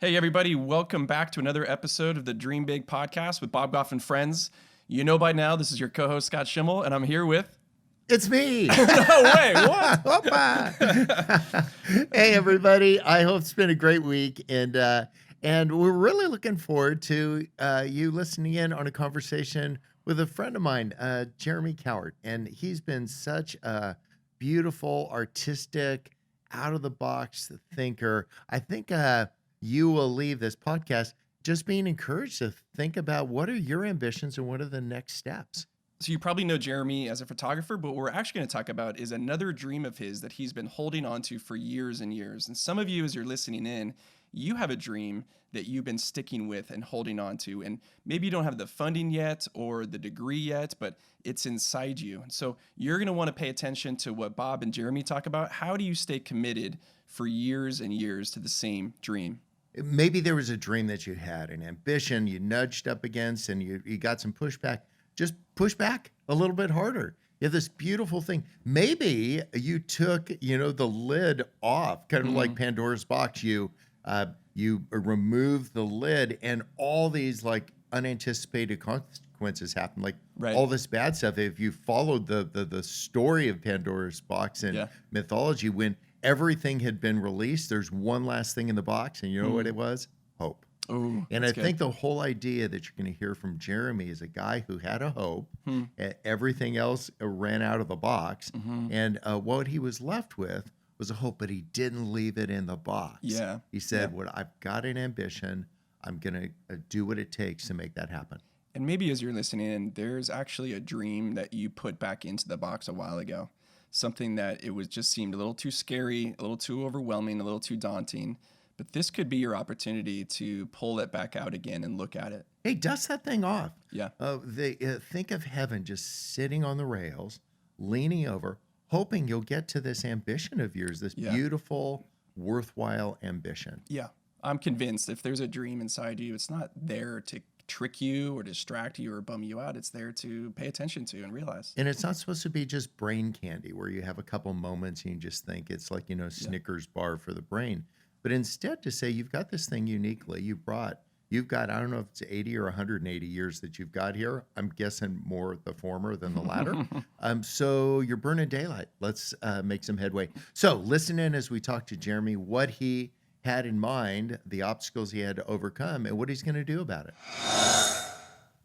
Hey, everybody. Welcome back to another episode of the Dream Big podcast with Bob Goff and friends. You know by now, this is your co-host, Scott Schimmel, and I'm here with... It's me. No way. What? Hey, everybody. I hope it's been a great week. And we're really looking forward to you listening in on a conversation with a friend of mine, Jeremy Cowart. And he's been such a beautiful, artistic, out-of-the-box thinker. I think you will leave this podcast just being encouraged to think about what are your ambitions and what are the next steps. So you probably know Jeremy as a photographer, but what we're actually going to talk about is another dream of his that he's been holding on to for years and years. And some of you, as you're listening in, you have a dream that you've been sticking with and holding on to. And maybe you don't have the funding yet or the degree yet, but it's inside you. And so you're going to want to pay attention to what Bob and Jeremy talk about. How do you stay committed for years and years to the same dream? Maybe there was a dream that you had, an ambition you nudged up against, and you got some pushback. Just push back a little bit harder. You have this beautiful thing. Maybe you took, the lid off, kind of like Pandora's box. You removed the lid, and all these like unanticipated consequences happen. Like all this bad stuff. If you followed the story of Pandora's box and mythology, when everything had been released, there's one last thing in the box, and you know what it was? Hope. Ooh, and I think the whole idea that you're going to hear from Jeremy is a guy who had a hope. Everything else ran out of the box. And what he was left with was a hope, but he didn't leave it in the box. Yeah. He said, I've got an ambition. I'm going to do what it takes to make that happen. And maybe as you're listening in, there's actually a dream that you put back into the box a while ago. Something that it was just seemed a little too scary, a little too overwhelming, a little too daunting. But this could be your opportunity to pull it back out again and look at it. Hey, dust that thing off. Yeah. Think of heaven just sitting on the rails, leaning over, hoping you'll get to this ambition of yours, this beautiful, worthwhile ambition. Yeah. I'm convinced if there's a dream inside you, it's not there to trick you or distract you or bum you out. It's there to pay attention to and realize. And it's not supposed to be just brain candy where you have a couple moments and you just think it's like, Snickers bar for the brain. But instead to say you've got this thing uniquely, you've got, I don't know if it's 80 or 180 years that you've got here. I'm guessing more the former than the latter. So you're burning daylight. Let's make some headway. So listen in as we talk to Jeremy, what he had in mind, the obstacles he had to overcome, and what he's going to do about it.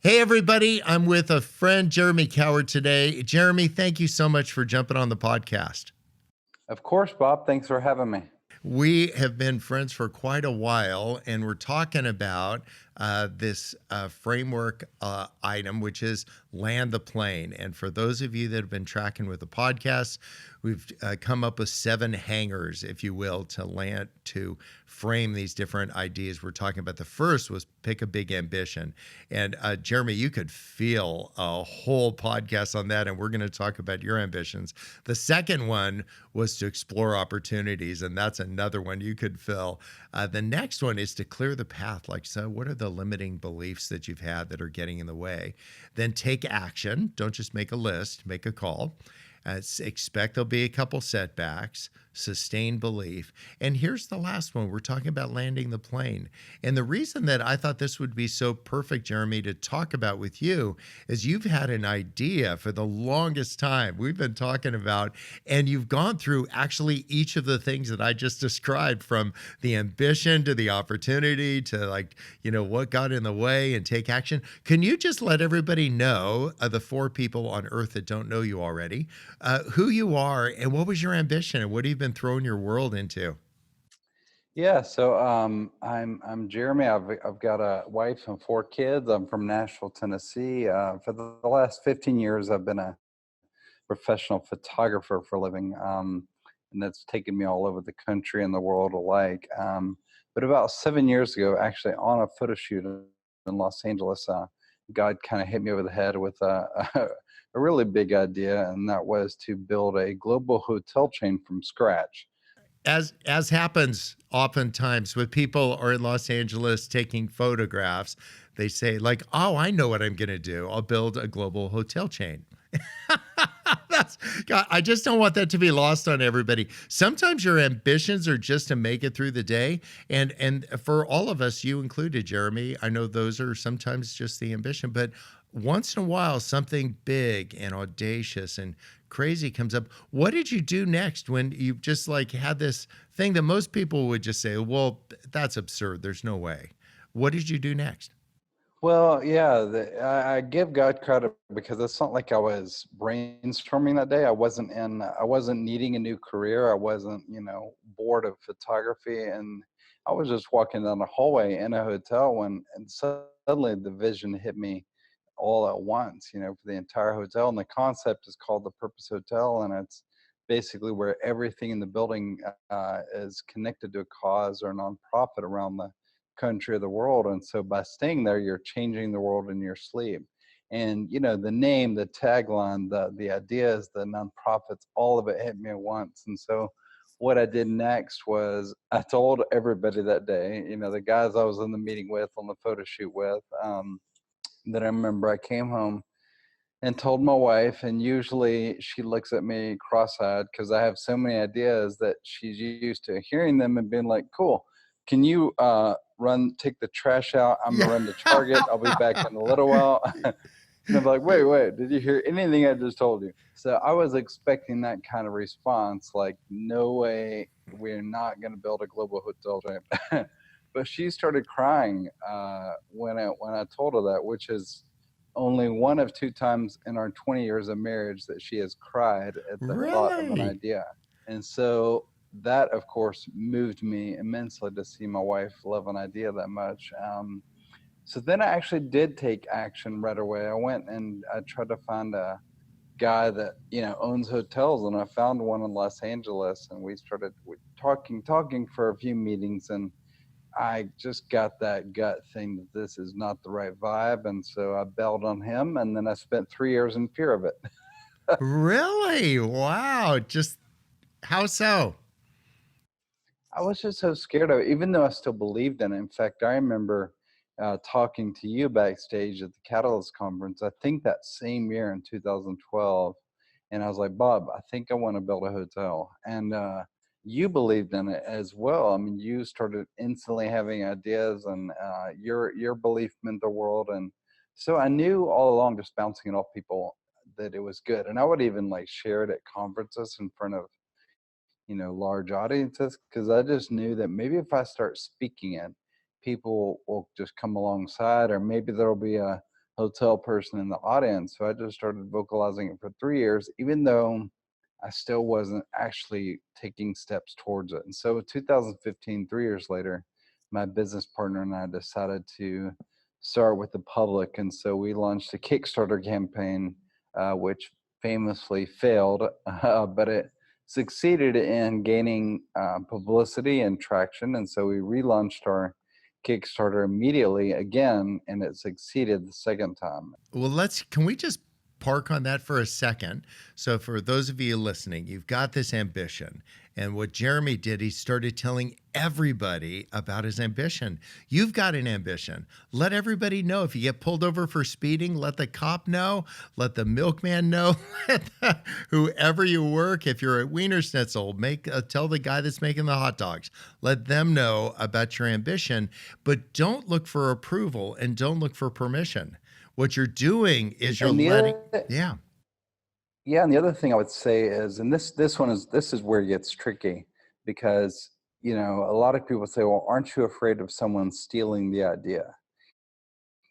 Hey, everybody. I'm with a friend, Jeremy Cowart, today. Jeremy, thank you so much for jumping on the podcast. Of course, Bob. Thanks for having me. We have been friends for quite a while, and we're talking about this framework item, which is land the plane. And for those of you that have been tracking with the podcast, we've come up with 7 hangers, if you will, to frame these different ideas we're talking about. The first was pick a big ambition. And Jeremy, you could feel a whole podcast on that, and we're going to talk about your ambitions. The second one was to explore opportunities, and that's another one you could fill. The next one is to clear the path. Like, so what are the limiting beliefs that you've had that are getting in the way? Then take action. Don't just make a list, make a call. Expect there'll be a couple setbacks, sustain belief. And here's the last one. We're talking about landing the plane. And the reason that I thought this would be so perfect, Jeremy, to talk about with you is you've had an idea for the longest time we've been talking about, and you've gone through actually each of the things that I just described, from the ambition to the opportunity to what got in the way and take action. Can you just let everybody know, the 4 people on earth that don't know you already, who you are and what was your ambition and what have you been throwing your world into? Yeah, so I'm Jeremy. I've got a wife and 4 kids. I'm from Nashville, Tennessee. For the last 15 years, I've been a professional photographer for a living, and that's taken me all over the country and the world alike. But about 7 years ago, actually on a photo shoot in Los Angeles, God kind of hit me over the head with a really big idea, and that was to build a global hotel chain from scratch. As happens oftentimes with people are in Los Angeles taking photographs, they say I know what I'm going to do. I'll build a global hotel chain. God, I just don't want that to be lost on everybody. Sometimes your ambitions are just to make it through the day. And for all of us, you included, Jeremy, I know those are sometimes just the ambition, but once in a while, something big and audacious and crazy comes up. What did you do next when you just like had this thing that most people would just say, well, that's absurd. There's no way. What did you do next? Well, yeah, I give God credit because it's not like I was brainstorming that day. I wasn't needing a new career. I wasn't, bored of photography. And I was just walking down the hallway in a hotel and suddenly the vision hit me all at once, for the entire hotel. And the concept is called the Purpose Hotel. And it's basically where everything in the building is connected to a cause or a nonprofit around the country of the world. And so by staying there, you're changing the world in your sleep. And the name, the tagline, the ideas, the nonprofits, all of it hit me at once. And so what I did next was I told everybody that day, the guys I was in the meeting with, on the photo shoot with, that I remember I came home and told my wife, and usually she looks at me cross-eyed because I have so many ideas that she's used to hearing them and being like, cool, can you take the trash out? I'm gonna Yeah. run to Target. I'll be back in a little while. And I'm like, wait, did you hear anything I just told you? So I was expecting that kind of response, like, no way, we're not gonna build a global hotel chain. But she started crying when I told her that, which is only one of two times in our 20 years of marriage that she has cried at the thought of an Really? idea. And so that, of course, moved me immensely to see my wife love an idea that much. So then I actually did take action right away. I went and I tried to find a guy that owns hotels, and I found one in Los Angeles, and we started talking for a few meetings, and I just got that gut thing that this is not the right vibe. And so I bailed on him. And then I spent 3 years in fear of it. Really? Wow. Just how so? I was just so scared of it, even though I still believed in it. In fact, I remember talking to you backstage at the Catalyst conference, I think that same year in 2012. And I was like, Bob, I think I want to build a hotel. And you believed in it as well. I mean, you started instantly having ideas, and your belief meant the world. And so I knew all along, just bouncing it off people, that it was good. And I would even like share it at conferences in front of large audiences, because I just knew that maybe if I start speaking it, people will just come alongside, or maybe there'll be a hotel person in the audience. So I just started vocalizing it for 3 years, even though I still wasn't actually taking steps towards it. And so in 2015, 3 years later, my business partner and I decided to start with the public. And so we launched a Kickstarter campaign, which famously failed, but it succeeded in gaining publicity and traction. And so we relaunched our Kickstarter immediately again, and it succeeded the second time. Well, can we just park on that for a second? So, for those of you listening, you've got this ambition. And what Jeremy did, he started telling everybody about his ambition. You've got an ambition. Let everybody know. If you get pulled over for speeding, let the cop know, let the milkman know, whoever you work. If you're at Wiener Schnitzel, tell the guy that's making the hot dogs. Let them know about your ambition, but don't look for approval and don't look for permission. What you're doing is you're And letting, yeah. and the other thing I would say is, and this is where it gets tricky, because a lot of people say, well, aren't you afraid of someone stealing the idea?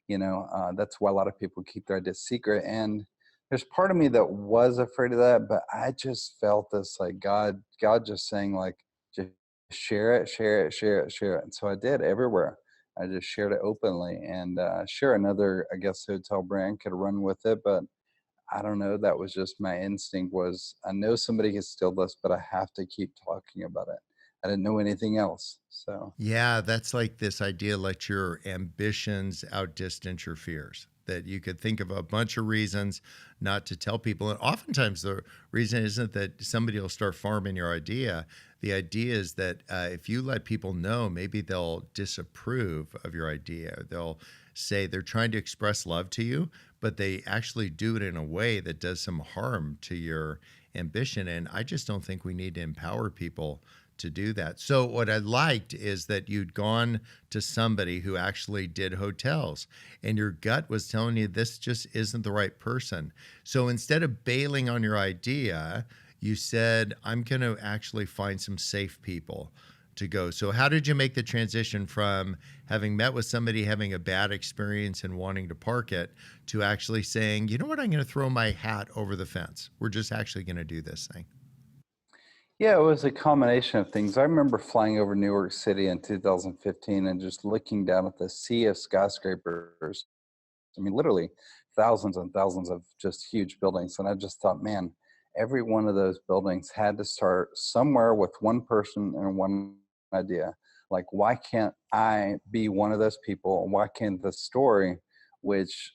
That's why a lot of people keep their ideas secret. And there's part of me that was afraid of that, but I just felt this, like, God just saying, like, just share it, share it, share it, share it. And so I did everywhere. I just shared it openly. And sure, another, I guess, hotel brand could run with it, but I don't know. That was just my instinct, was I know somebody can steal this, but I have to keep talking about it. I didn't know anything else. So Yeah, that's like this idea, let your ambitions outdistance your fears. That you could think of a bunch of reasons not to tell people. And oftentimes the reason isn't that somebody will start farming your idea. The idea is that if you let people know, maybe they'll disapprove of your idea. They'll say they're trying to express love to you, but they actually do it in a way that does some harm to your ambition. And I just don't think we need to empower people to do that. So what I liked is that you'd gone to somebody who actually did hotels, and your gut was telling you this just isn't the right person. So instead of bailing on your idea, you said, I'm going to actually find some safe people to go. So how did you make the transition from having met with somebody having a bad experience and wanting to park it to actually saying, you know what, I'm going to throw my hat over the fence. We're just actually going to do this thing. Yeah, it was a combination of things. I remember flying over New York City in 2015 and just looking down at the sea of skyscrapers. I mean, literally thousands and thousands of just huge buildings. And I just thought, man, every one of those buildings had to start somewhere with one person and one idea. Like, why can't I be one of those people? Why can't the story, which,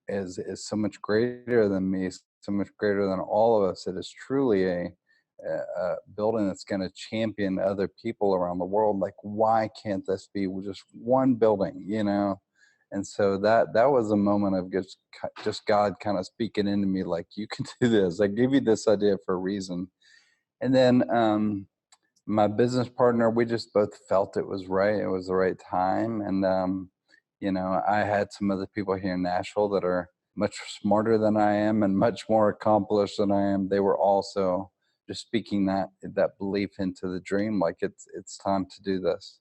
is so much greater than me, so much greater than all of us, it is truly a building that's going to champion other people around the world. Like, why can't this be just one building? And so that was a moment of just God kind of speaking into me, like, you can do this. I gave you this idea for a reason. And then my business partner, we just both felt it was right. It was the right time. And I had some other people here in Nashville that are much smarter than I am and much more accomplished than I am. They were also just speaking that belief into the dream, like it's time to do this.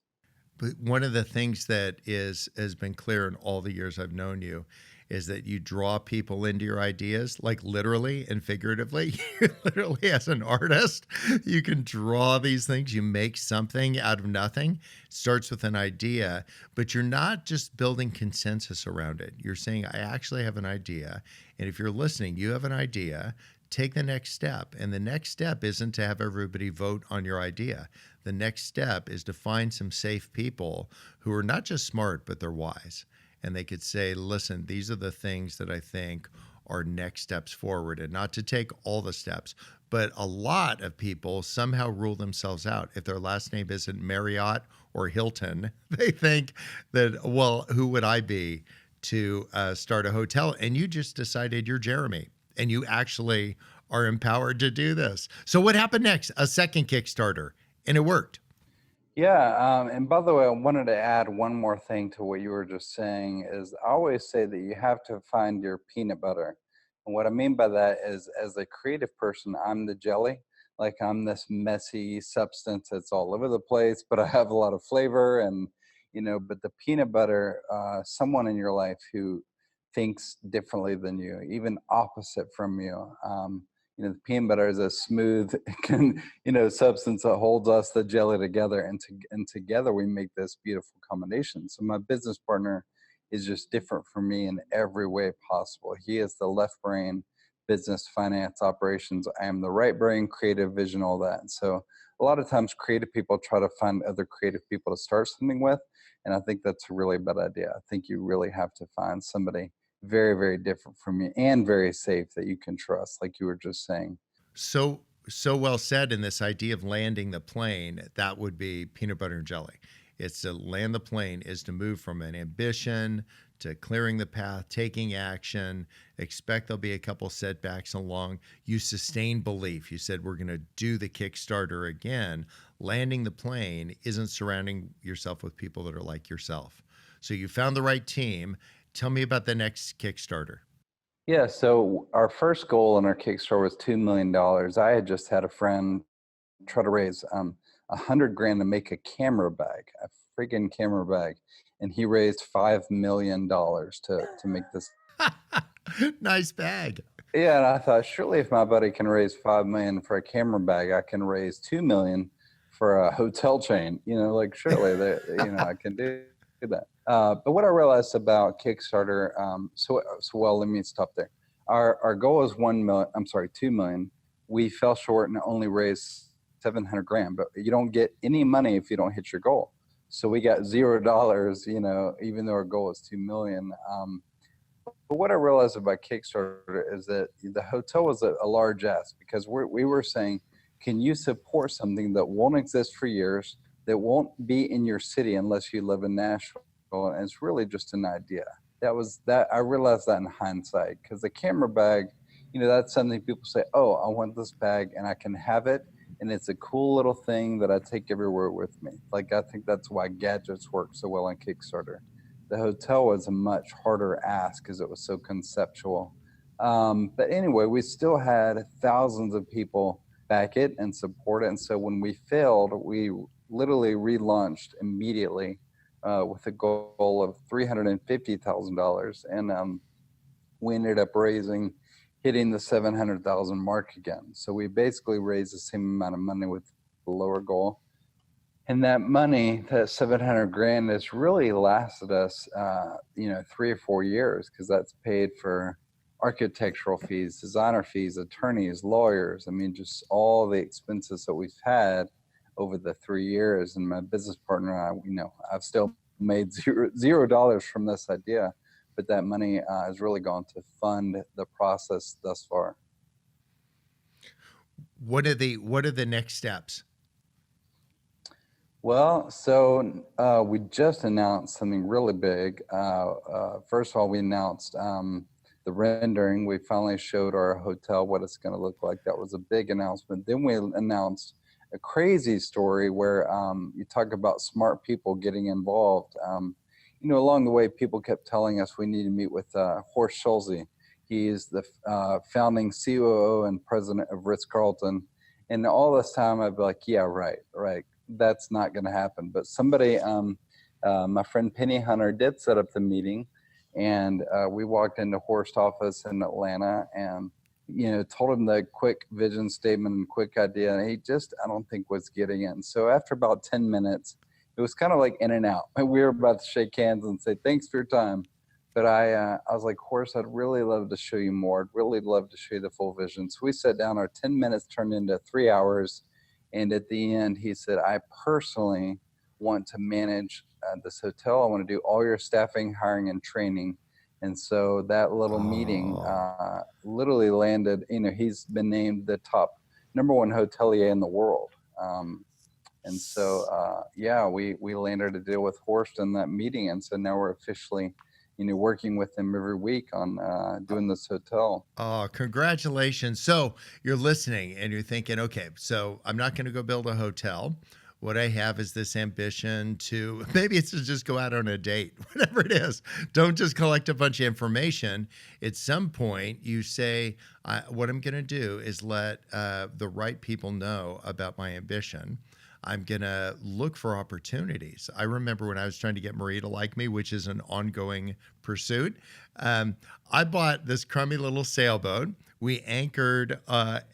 But one of the things that has been clear in all the years I've known you is that you draw people into your ideas, like literally and figuratively. Literally, as an artist, you can draw these things. You make something out of nothing. It starts with an idea, but you're not just building consensus around it. You're saying, I actually have an idea. And if you're listening, you have an idea. Take the next step. And the next step isn't to have everybody vote on your idea. The next step is to find some safe people who are not just smart, but they're wise. And they could say, listen, these are the things that I think are next steps forward, and not to take all the steps. But a lot of people somehow rule themselves out. If their last name isn't Marriott or Hilton, they think that, well, who would I be to start a hotel? And you just decided you're Jeremy, and you actually are empowered to do this. So what happened next? A second Kickstarter, and it worked. Yeah, and by the way, I wanted to add one more thing to what you were just saying. Is I always say that you have to find your peanut butter. And what I mean by that is, as a creative person, I'm the jelly. Like, I'm this messy substance that's all over the place, but I have a lot of flavor. And but the peanut butter, someone in your life who thinks differently than you, even opposite from you. The peanut butter is a smooth, substance that holds us, the jelly, together, and together we make this beautiful combination. So my business partner is just different from me in every way possible. He is the left brain, business, finance, operations. I am the right brain, creative, vision, all that. And so a lot of times creative people try to find other creative people to start something with, and I think that's a really bad idea. I think you really have to find somebody very, very different from you and very safe that you can trust, like you were just saying. So well said. In this idea of landing the plane, that would be peanut butter and jelly. It's to land the plane is to move from an ambition to clearing the path, taking action, expect there'll be a couple setbacks along. You sustain belief. You said, we're going to do the Kickstarter again. Landing the plane isn't surrounding yourself with people that are like yourself. So you found the right team. Tell me about the next Kickstarter. Yeah, so our first goal in our Kickstarter was $2 million. I had just had a friend try to raise $100,000 to make a camera bag, a freaking camera bag, and he raised $5 million to make this. Nice bag. Yeah, and I thought, surely if my buddy can raise $5 million for a camera bag, I can raise $2 million for a hotel chain. Like, surely I can do that. But what I realized about Kickstarter, well, let me stop there. Our goal is $2 million. We fell short and only raised $700,000, but you don't get any money if you don't hit your goal. So we got $0, even though our goal is 2 million. But what I realized about Kickstarter is that the hotel was a large ask, because we were saying, can you support something that won't exist for years, that won't be in your city unless you live in Nashville? And it's really just an idea. that I realized that in hindsight, because the camera bag, that's something people say, oh, I want this bag and I can have it. And it's a cool little thing that I take everywhere with me. Like, I think that's why gadgets work so well on Kickstarter. The hotel was a much harder ask because it was so conceptual. But anyway, we still had thousands of people back it and support it. And so when we failed, we literally relaunched immediately with a goal of $350,000. And we ended up hitting the 700,000 mark again. So we basically raised the same amount of money with the lower goal. And that money, that 700 grand, has really lasted us, 3 or 4 years, because that's paid for architectural fees, designer fees, attorneys, lawyers. I mean, just all the expenses that we've had over the 3 years. And my business partner and I, I've still made $0 from this idea, but that money has really gone to fund the process thus far. What are the next steps? Well, so we just announced something really big. First of all, we announced the rendering. We finally showed our hotel what it's going to look like. That was a big announcement. Then we announced a crazy story where you talk about smart people getting involved. Along the way, people kept telling us we need to meet with Horst Schulze. He is the founding COO and president of Ritz-Carlton. And all this time, I'd be like, yeah, right. That's not going to happen. But somebody, my friend Penny Hunter, did set up the meeting. And we walked into Horst's office in Atlanta and, told him the quick vision statement and quick idea. And he just, I don't think, was getting it. And so after about 10 minutes, it was kind of like in and out. We were about to shake hands and say, thanks for your time. But I was like, Horst, I'd really love to show you more. I'd really love to show you the full vision. So we sat down. Our 10 minutes turned into 3 hours. And at the end, he said, I personally want to manage this hotel. I want to do all your staffing, hiring, and training. And so that little meeting literally landed, he's been named the top #1 hotelier in the world. And so, we landed a deal with Horst in that meeting. And so now we're officially, working with him every week on doing this hotel. Oh, congratulations. So you're listening and you're thinking, okay, so I'm not going to go build a hotel. What I have is this ambition to, maybe it's to just go out on a date, whatever it is. Don't just collect a bunch of information. At some point, you say, what I'm going to do is let the right people know about my ambition. I'm going to look for opportunities. I remember when I was trying to get Marie to like me, which is an ongoing pursuit. I bought this crummy little sailboat. We anchored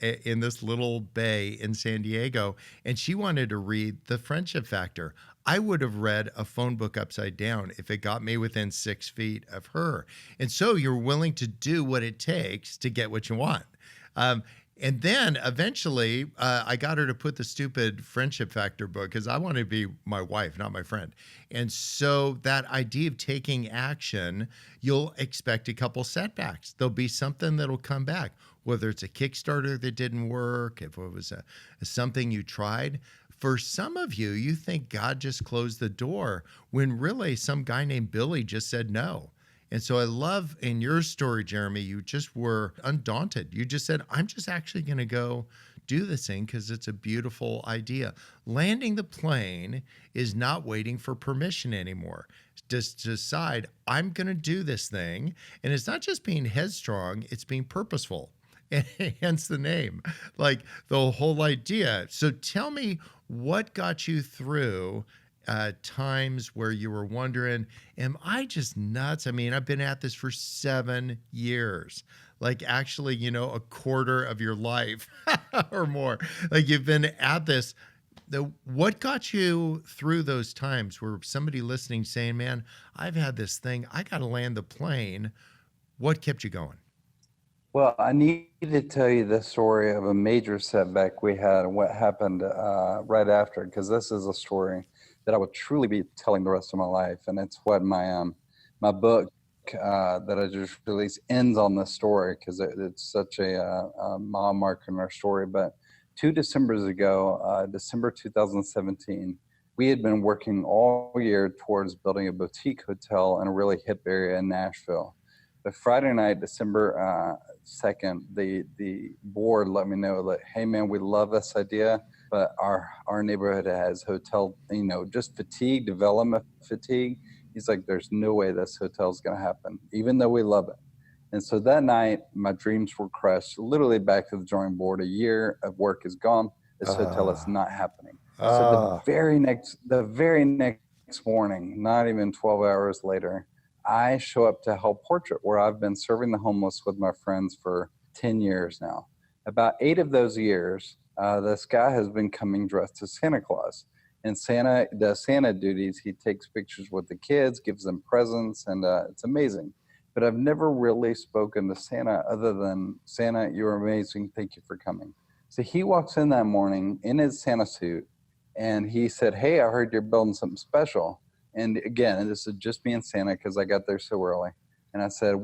in this little bay in San Diego, and she wanted to read The Friendship Factor. I would have read a phone book upside down if it got me within 6 feet of her. And so you're willing to do what it takes to get what you want. And then eventually I got her to put the stupid Friendship Factor book because I wanted to be my wife, not my friend. And so that idea of taking action, you'll expect a couple setbacks. There'll be something that'll come back, whether it's a Kickstarter that didn't work, if it was something you tried. For some of you, you think God just closed the door when really some guy named Billy just said no. And so I love in your story, Jeremy, you just were undaunted. You just said, I'm just actually going to go do this thing because it's a beautiful idea. Landing the plane is not waiting for permission anymore. Just decide, I'm going to do this thing. And it's not just being headstrong, it's being purposeful. And hence the name, like the whole idea. So tell me what got you through times where you were wondering, am I just nuts? I mean, I've been at this for 7 years, like actually, a quarter of your life or more. Like you've been at this. What got you through those times where somebody listening saying, man, I've had this thing, I got to land the plane. What kept you going? Well, I need to tell you the story of a major setback we had and what happened right after, because this is a story that I would truly be telling the rest of my life. And it's what my book that I just released ends on this story, because it's such a mile marker in our story. But 2 Decembers ago, December 2017, we had been working all year towards building a boutique hotel in a really hip area in Nashville. But Friday night, December 2nd, the board let me know that, hey man, we love this idea, but our neighborhood has hotel, just fatigue, development fatigue. He's like, there's no way this hotel is going to happen, even though we love it. And so that night, my dreams were crushed, literally back to the drawing board. A year of work is gone. This hotel is not happening. So the very next morning, not even 12 hours later, I show up to Help Portrait, where I've been serving the homeless with my friends for 10 years now. About 8 of those years, this guy has been coming dressed as Santa Claus. And Santa does Santa duties. He takes pictures with the kids, gives them presents, and it's amazing. But I've never really spoken to Santa other than, Santa, you're amazing. Thank you for coming. So he walks in that morning in his Santa suit, and he said, hey, I heard you're building something special. And again, this is just me and Santa because I got there so early. And I said,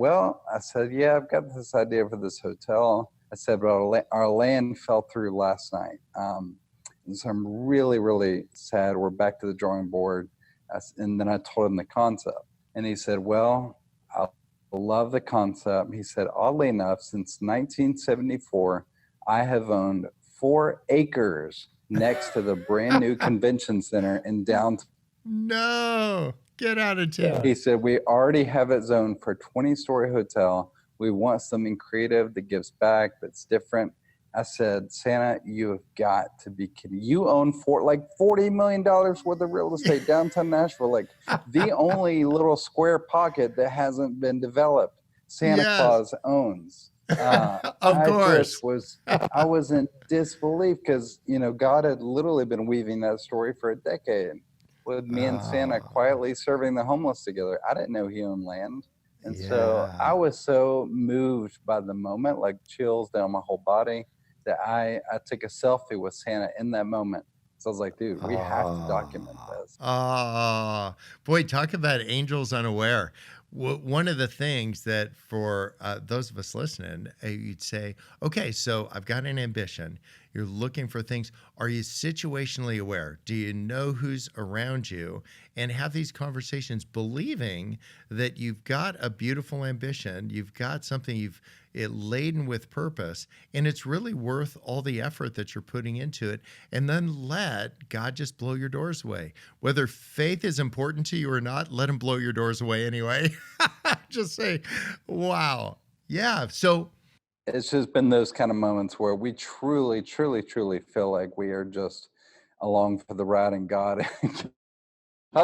yeah, I've got this idea for this hotel. I said, but our land fell through last night. And so I'm really, really sad. We're back to the drawing board. And then I told him the concept. And he said, well, I love the concept. He said, oddly enough, since 1974, I have owned 4 acres next to the brand new convention center in downtown. No, get out of town. He said, we already have it zoned for a 20-story hotel. We want something creative that gives back, that's different. I said, Santa, you have got to be kidding. You own $40 million worth of real estate downtown Nashville, like the only little square pocket that hasn't been developed. Santa Claus owns. Of course. I was in disbelief because, God had literally been weaving that story for a decade with me and Santa quietly serving the homeless together. I didn't know he owned land. And so I was so moved by the moment, like chills down my whole body, that I took a selfie with Santa in that moment. So I was like, dude, we have to document this. Boy, talk about angels unaware. One of the things that for those of us listening, you'd say, okay, so I've got an ambition. You're looking for things. Are you situationally aware? Do you know who's around you? And have these conversations believing that you've got a beautiful ambition. You've got something laden with purpose, and it's really worth all the effort that you're putting into it. And then let God just blow your doors away. Whether faith is important to you or not, let him blow your doors away anyway. Just say, wow. Yeah. So it's just been those kind of moments where we truly, truly, truly feel like we are just along for the ride, and God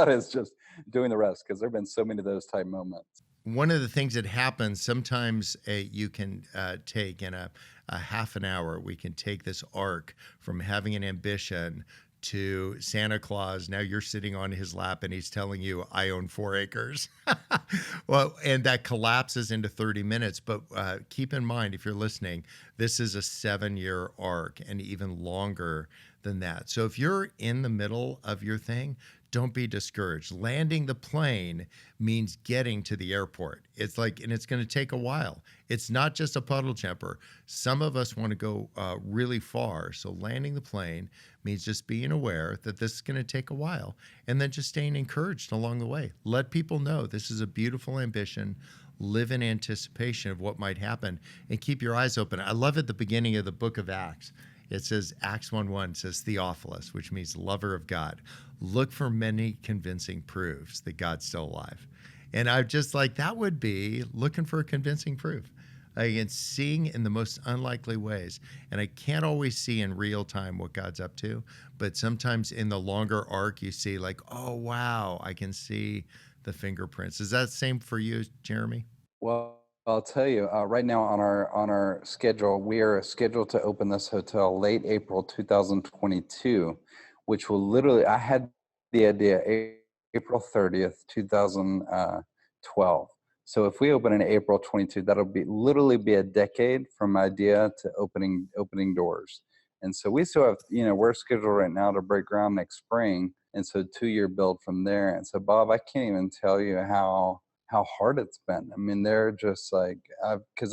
is just doing the rest, because there have been so many of those type moments. One of the things that happens sometimes, you can take in a half an hour, we can take this arc from having an ambition to Santa Claus. Now you're sitting on his lap and he's telling you, I own 4 acres. Well, and that collapses into 30 minutes. But keep in mind, if you're listening, this is a 7-year arc and even longer than that. So if you're in the middle of your thing, don't be discouraged. Landing the plane means getting to the airport. It's and it's going to take a while. It's not just a puddle jumper. Some of us want to go really far. So landing the plane means just being aware that this is going to take a while, and then just staying encouraged along the way. Let people know this is a beautiful ambition. Live in anticipation of what might happen, and keep your eyes open. I love at the beginning of the book of Acts. It says, Acts 1:1 says, Theophilus, which means lover of God. Look for many convincing proofs that God's still alive. And I'm just like, that would be looking for a convincing proof. And seeing in the most unlikely ways. And I can't always see in real time what God's up to, but sometimes in the longer arc, you see like, oh, wow, I can see the fingerprints. Is that the same for you, Jeremy? Well, I'll tell you, right now on our schedule, we are scheduled to open this hotel late April 2022, which will literally, I had the idea April 30th, 2012. So if we open in April 22, that'll literally be a decade from idea to opening doors. And so we still have, we're scheduled right now to break ground next spring. And so 2-year build from there. And so Bob, I can't even tell you how hard it's been. I mean, they're just like, because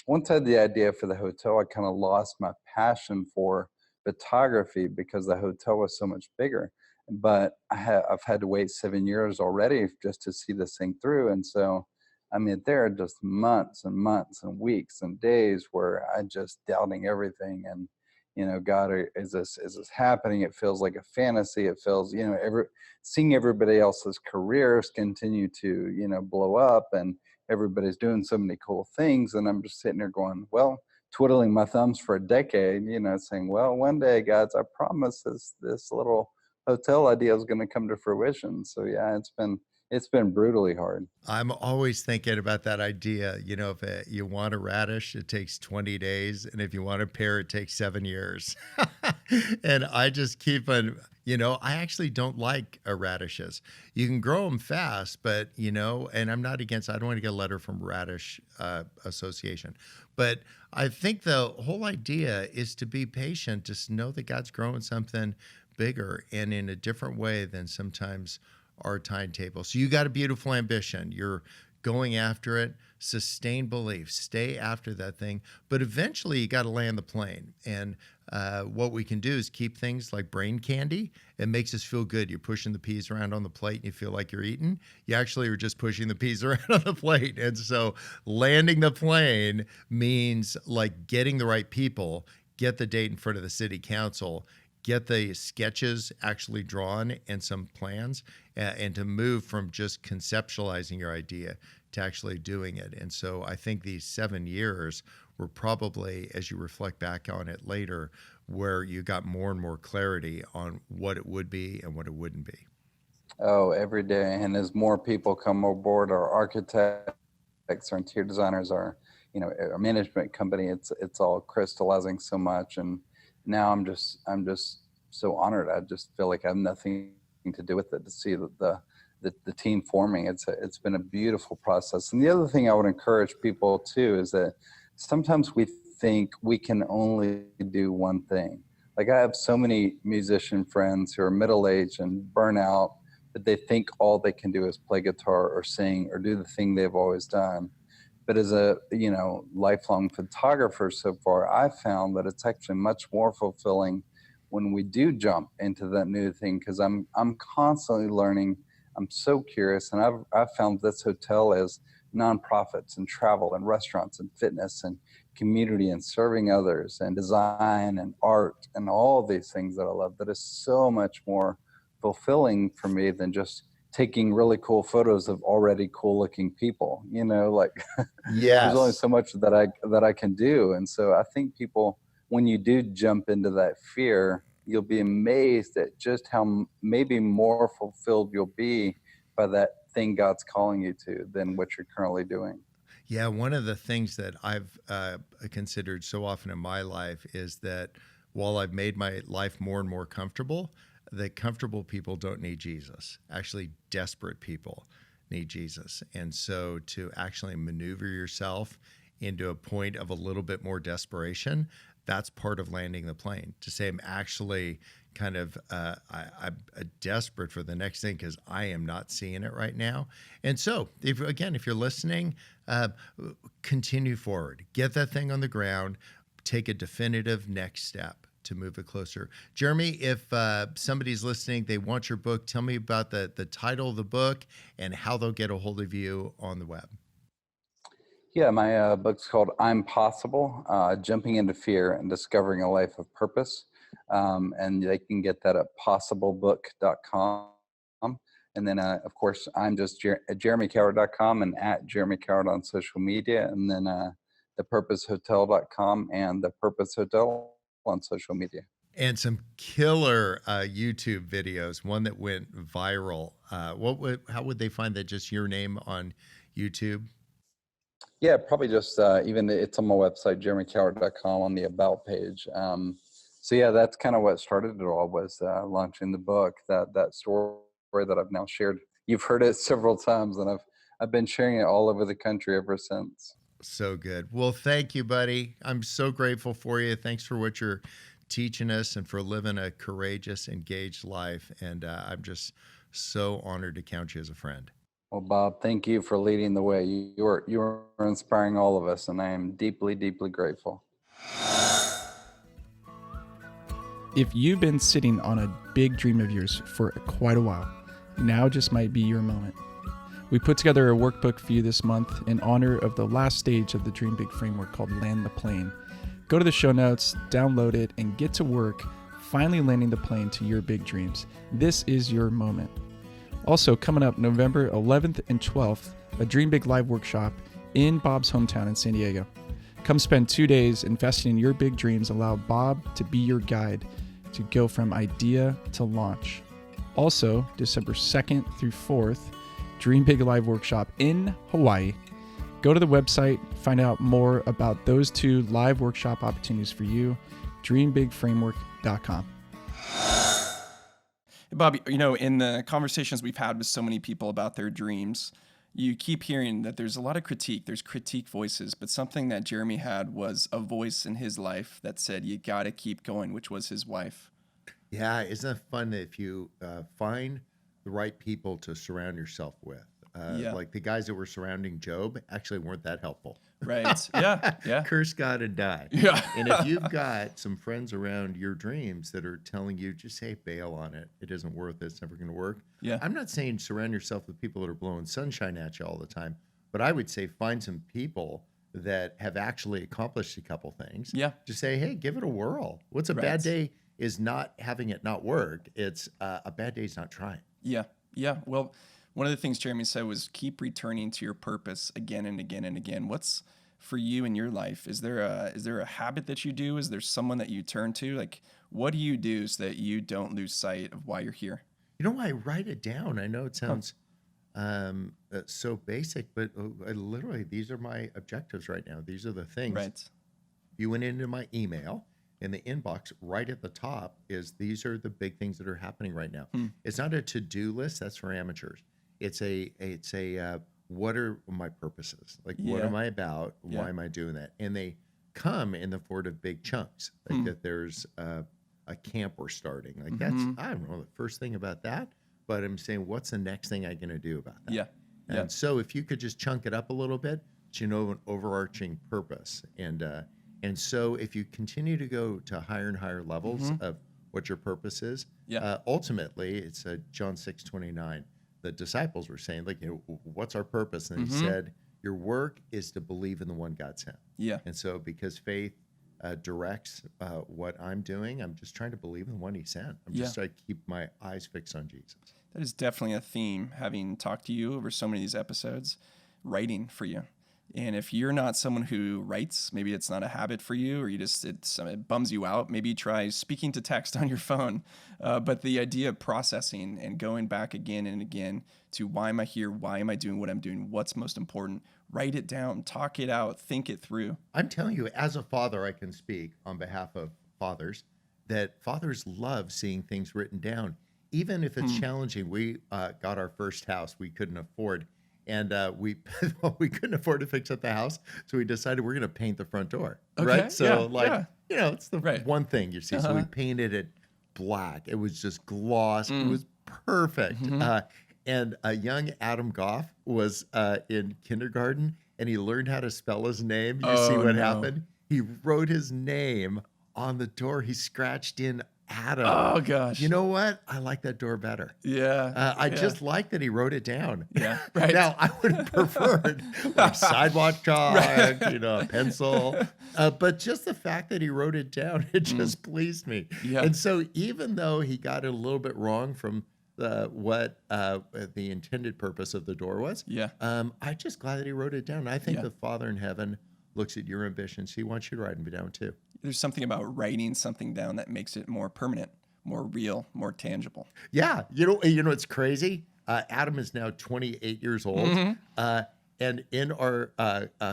once I had the idea for the hotel, I kind of lost my passion for photography because the hotel was so much bigger. but I've had to wait 7 years already just to see this thing through. And so, I mean, there are just months and months and weeks and days where I just doubting everything. And, God, is this happening? It feels like a fantasy. It feels, seeing everybody else's careers continue to, blow up, and everybody's doing so many cool things. And I'm just sitting there going, well, twiddling my thumbs for a decade, saying, well, one day, guys, I promise this little hotel idea is going to come to fruition. So yeah, it's been brutally hard. I'm always thinking about that idea. If you want a radish, it takes 20 days. And if you want a pear, it takes 7 years. And I just keep on, I actually don't like radishes. You can grow them fast, but, and I'm not against, I don't want to get a letter from Radish Association. But I think the whole idea is to be patient, just know that God's growing something bigger and in a different way than sometimes our timetable. So you got a beautiful ambition. You're going after it, sustain belief, stay after that thing. But eventually you got to land the plane. And what we can do is keep things like brain candy. It makes us feel good. You're pushing the peas around on the plate and you feel like you're eating. You actually are just pushing the peas around on the plate. And so landing the plane means like getting the right people, get the date in front of the city council, get the sketches actually drawn and some plans, and to move from just conceptualizing your idea to actually doing it. And so I think these 7 years were probably, as you reflect back on it later, where you got more and more clarity on what it would be and what it wouldn't be. Oh, every day. And as more people come aboard, our architects, our interior designers, our management company, it's all crystallizing so much. And now I'm just so honored. I just feel like I have nothing to do with it, to see the team forming. It's been a beautiful process. And the other thing I would encourage people too is that sometimes we think we can only do one thing. Like, I have so many musician friends who are middle-aged and burn out, that they think all they can do is play guitar or sing or do the thing they've always done. But as a lifelong photographer so far, I've found that it's actually much more fulfilling when we do jump into that new thing, because I'm constantly learning. I'm so curious, and I've found this hotel as nonprofits and travel and restaurants and fitness and community and serving others and design and art and all these things that I love, that is so much more fulfilling for me than just taking really cool photos of already cool looking people. Like there's only Yes. so much that I can do. And so I think people, when you do jump into that fear, you'll be amazed at just how maybe more fulfilled you'll be by that thing God's calling you to than what you're currently doing. Yeah, one of the things that I've considered so often in my life is that while I've made my life more and more comfortable, the comfortable people don't need Jesus. Actually, desperate people need Jesus. And so to actually maneuver yourself into a point of a little bit more desperation, that's part of landing the plane. To say I'm actually kind of I'm desperate for the next thing because I am not seeing it right now. And so, if you're listening, continue forward, get that thing on the ground, take a definitive next step to move it closer. Jeremy, if somebody's listening, they want your book, tell me about the title of the book and how they'll get a hold of you on the web. Yeah, my book's called I'm Possible, Jumping into Fear and Discovering a Life of Purpose. And they can get that at possiblebook.com. And then, of course, I'm just at jeremycowart.com and at Jeremy Cowart on social media. And then thepurposehotel.com and The Purpose Hotel on social media. And some killer YouTube videos, one that went viral. How would they find that? Just your name on YouTube? Yeah, probably just even it's on my website, jeremycowart.com, on the About page. So yeah, that's kind of what started it all, was launching the book, that story that I've now shared. You've heard it several times, and I've been sharing it all over the country ever since. So good. Well, thank you, buddy. I'm so grateful for you. Thanks for what you're teaching us and for living a courageous, engaged life. And I'm just so honored to count you as a friend. Well, Bob, thank you for leading the way. You are inspiring all of us, and I am deeply, deeply grateful. If you've been sitting on a big dream of yours for quite a while, now just might be your moment. We put together a workbook for you this month in honor of the last stage of the Dream Big framework called Land the Plane. Go to the show notes, download it, and get to work finally landing the plane to your big dreams. This is your moment. Also, coming up November 11th and 12th, a Dream Big live workshop in Bob's hometown in San Diego. Come spend 2 days investing in your big dreams. Allow Bob to be your guide to go from idea to launch. Also, December 2nd through 4th, Dream Big Live Workshop in Hawaii. Go to the website, find out more about those 2 live workshop opportunities for you, dreambigframework.com. Bobby, in the conversations we've had with so many people about their dreams, you keep hearing that there's a lot of critique. There's critique voices, but something that Jeremy had was a voice in his life that said, you got to keep going, which was his wife. Yeah, isn't it fun that if you find the right people to surround yourself with? Like the guys that were surrounding Job actually weren't that helpful. Right. Yeah. Curse God and die. Yeah. And if you've got some friends around your dreams that are telling you, just say, bail on it. It isn't worth it. It's never going to work. Yeah. I'm not saying surround yourself with people that are blowing sunshine at you all the time, but I would say find some people that have actually accomplished a couple things. Yeah. Just say, hey, give it a whirl. What's a bad day is not having it not work. It's a bad day is not trying. Yeah. Well, one of the things Jeremy said was keep returning to your purpose again and again and again. What's for you in your life? Is there a habit that you do? Is there someone that you turn to? Like, what do you do so that you don't lose sight of why you're here? I write it down. I know it sounds so basic, but literally these are my objectives right now. These are the things. Right. You went into my email. In the inbox, right at the top these are the big things that are happening right now. It's not a to-do list. That's for amateurs. It's a what are my purposes? Like, what am I about? Why am I doing that? And they come in the form of big chunks. Like that there's a camp we're starting. Like that's, I don't know the first thing about that, but I'm saying, what's the next thing I'm going to do about that? Yeah. And so if you could just chunk it up a little bit, an overarching purpose. And so if you continue to go to higher and higher levels of what your purpose is, ultimately it's John 6:29. The disciples were saying, like, what's our purpose? And he said, your work is to believe in the one God sent. Yeah. And so because faith directs what I'm doing, I'm just trying to believe in the one he sent. I'm just trying to keep my eyes fixed on Jesus. That is definitely a theme, having talked to you over so many of these episodes, writing for you. And if you're not someone who writes, maybe it's not a habit for you, or it bums you out, maybe try speaking to text on your phone. But the idea of processing and going back again and again to why am I here? Why am I doing what I'm doing? What's most important? Write it down, talk it out, think it through. I'm telling you, as a father, I can speak on behalf of fathers, that fathers love seeing things written down, even if it's challenging. We got our first house we couldn't afford. And we couldn't afford to fix up the house, so we decided we're going to paint the front door, right? So it's the one thing you see. So we painted it black. It was just gloss. It was perfect. And young Adam Goff was in kindergarten, and he learned how to spell his name. You see what happened? He wrote his name on the door. He scratched in Adam. Oh, gosh. You know what? I like that door better. Yeah. I just like that he wrote it down. Yeah. Right. Now, I would have preferred like sidewalk chalk, a pencil. But just the fact that he wrote it down, it just pleased me. Yeah. And so even though he got it a little bit wrong from what the intended purpose of the door was, I'm just glad that he wrote it down. I think the Father in heaven looks at your ambitions. He wants you to write them down too. There's something about writing something down that makes it more permanent, more real, more tangible. Yeah. It's crazy. Adam is now 28 years old. And in our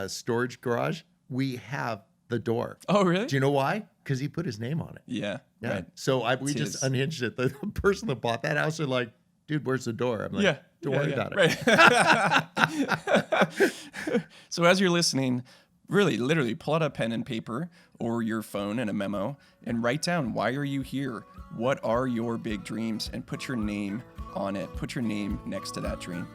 storage garage, we have the door. Oh, really? Do you know why? Because he put his name on it. Yeah. Right. So we just unhinged it. The person that bought that house, they're like, dude, where's the door? I'm like, don't worry about it. Right. So as you're listening, really, literally pull out a pen and paper or your phone and a memo and write down, why are you here? What are your big dreams? And put your name on it. Put your name next to that dream.